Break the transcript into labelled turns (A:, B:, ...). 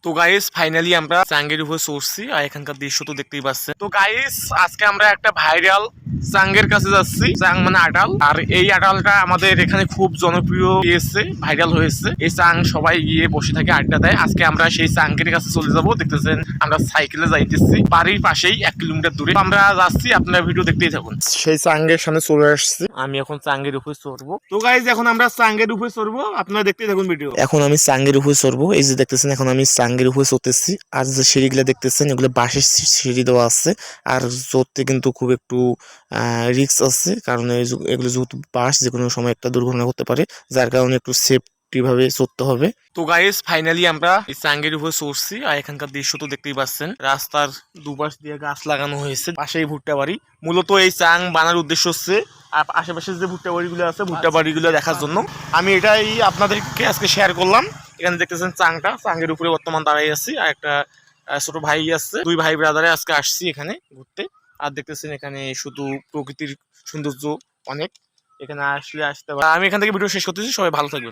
A: তো guys finally আমরা চাঙ্গের উপরে চড়ছি আর এখানকার দৃশ্য তো দেখতেই পাচ্ছেন। তো গাইস আজকে আমরা একটা ভাইরাল চাঙ্গের কাছে যাচ্ছি। চাং মানে আটাল, আর এই আটালটা আমাদের এখানে খুব জনপ্রিয় হয়েছে, ভাইরাল হয়েছে। এই চাং সবাই গিয়ে বসে থাকে, আড্ডা দেয়। আজকে আমরা সেই চাঙ্গের কাছে চলে যাবো। দেখতেছেন আমরা সাইকেলে যাইতেছি, বাড়ির পাশেই 1 কিলোমিটার দূরে আমরা যাচ্ছি। আপনার ভিডিও দেখতেই থাকুন। সেই চাঙ্গের সামনে চলে আসছি, আমি এখন চাঙ্গের উপরে চড়বো। তো গাইস এখন আমরা চাঙ্গের উপরে চড়বো, আপনারা দেখতেই থাকুন ভিডিও। এখন আমি চাঙ্গের উপরে চড়বো, এই যে দেখতেছেন এখন আমি চাঙ্গের উপরে চড়তেছি। আর যে সিঁড়িগুলো দেখতেছেন এগুলো বাঁশের সিঁড়ি দেওয়া আছে, আর চড়তে কিন্তু খুব একটু রিস্ক আছে, কারণ এগুলো যেহেতু বাঁশ, যে কোনো সময় একটা দুর্ঘটনা করতে পারে, যার কারণে একটু সেফটি ভাবে চড়তে হবে। তো গাইস ফাইনালি আমরা এই চাঙ্গের উপরে চড়ছি, আর এখানকার দৃশ্য তো দেখতেই পাচ্ছেন। রাস্তার দুপাশ দিয়ে গাছ লাগানো হয়েছে, পাশেই ভুট্টা বাড়ি। মূলত এই চাং বানার উদ্দেশ্য হচ্ছে আশেপাশে যে ভুট্টা বাড়িগুলো আছে, ভুট্টা বাড়িগুলো দেখার জন্য। আমি এটাই আপনাদেরকে আজকে শেয়ার করলাম। এখানে দেখতেছেন চাঙ্গের উপরে বর্তমান দাঁড়াই আছি, আর একটা ছোট ভাই আছে। 2 ভাই ব্রাদারে আজকে আসছি এখানে ঘুরতে। আর দেখতেছেন এখানে শুধু প্রকৃতির সৌন্দর্য অনেক, এখানে আসলে আসতে পারে। আমি এখান থেকে ভিডিও শেষ করতেছি, সবাই ভালো থাকবেন।